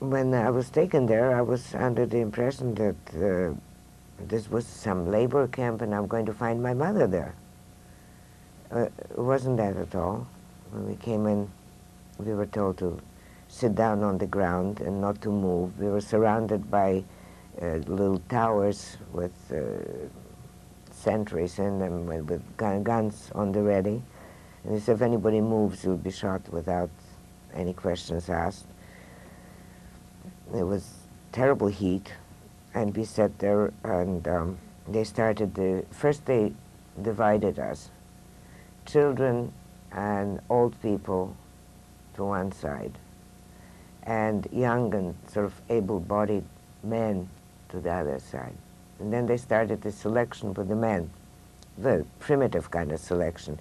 when I was taken there, I was under the impression that this was some labor camp and I'm going to find my mother there. It wasn't that at all. When we came in, we were told to sit down on the ground and not to move. We were surrounded by little towers with sentries in them with guns on the ready. And if anybody moves, you'll be shot without any questions asked. It was terrible heat, and we sat there, and they started first they divided us, children and old people to one side, and young and sort of able-bodied men to the other side. And then they started the selection with the men, the primitive kind of selection.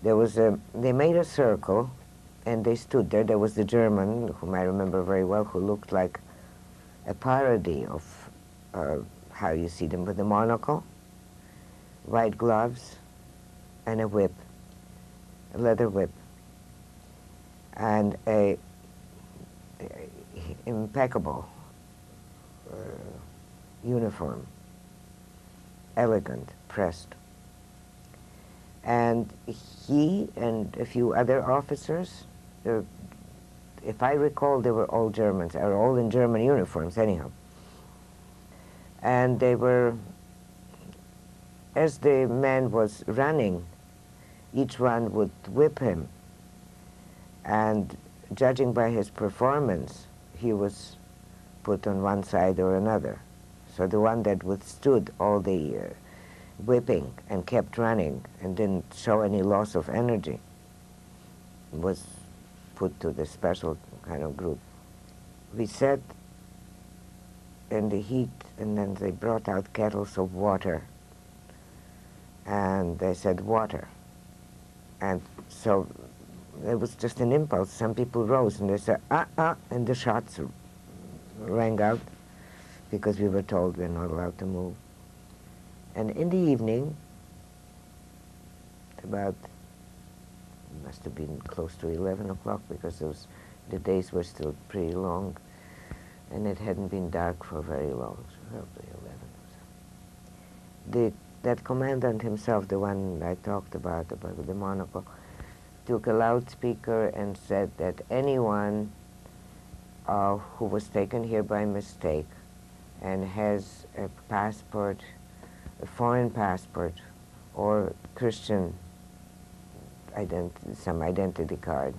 They made a circle, and they stood there. There was the German, whom I remember very well, who looked like a parody of how you see them, with a monocle, white gloves, and a whip, a leather whip, and a impeccable uniform, elegant, pressed. And he and a few other officers, if I recall, they were all Germans, or all in German uniforms anyhow. And they were, as the man was running, each one would whip him. And judging by his performance, he was put on one side or another. So the one that withstood all the whipping and kept running and didn't show any loss of energy was put to the special kind of group. We sat in the heat, and then they brought out kettles of water, and they said water. And so it was just an impulse. Some people rose and they said, and the shots rang out because we were told we're not allowed to move. And in the evening, about, it must have been close to 11 o'clock, because the days were still pretty long, and it hadn't been dark for very long, so probably 11 or so. That commandant himself, the one I talked about the monocle, took a loudspeaker and said that anyone who was taken here by mistake and has a passport, a foreign passport, or Christian some identity card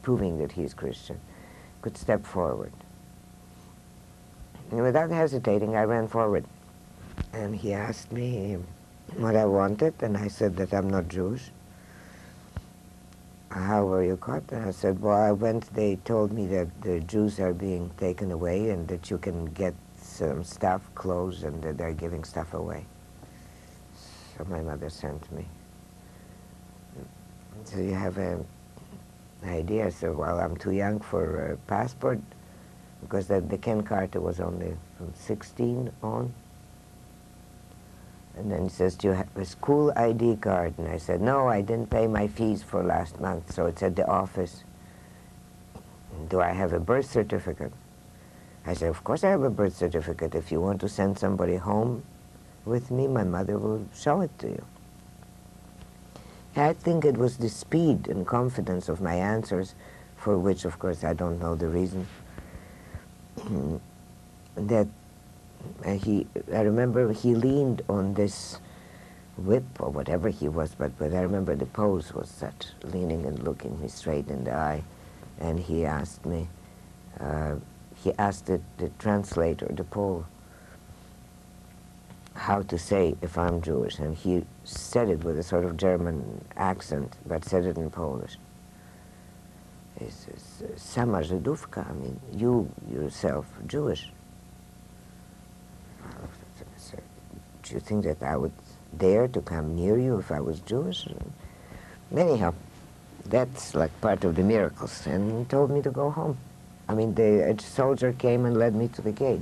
proving that he's Christian, could step forward. And without hesitating, I ran forward. And he asked me what I wanted, and I said that I'm not Jewish. How were you caught? And I said, well, I went, they told me that the Jews are being taken away and that you can get some stuff, clothes, and that they're giving stuff away. So my mother sent me. So you have an idea. So, well, I'm too young for a passport, because the Ken Carter was only from 16 on. And then he says, do you have a school ID card? And I said, no, I didn't pay my fees for last month, so it's at the office. Do I have a birth certificate? I said, of course I have a birth certificate. If you want to send somebody home with me, my mother will show it to you. I think it was the speed and confidence of my answers, for which, of course, I don't know the reason, that I remember he leaned on this whip or whatever he was, but I remember the pose was such, leaning and looking me straight in the eye, and he asked me, he asked the translator, the Pole, how to say if I'm Jewish, and he said it with a sort of German accent, but said it in Polish. He says, sama Żydówka, I mean, you yourself Jewish. So, do you think that I would dare to come near you if I was Jewish? Anyhow, that's like part of the miracles, and he told me to go home. I mean, a soldier came and led me to the gate.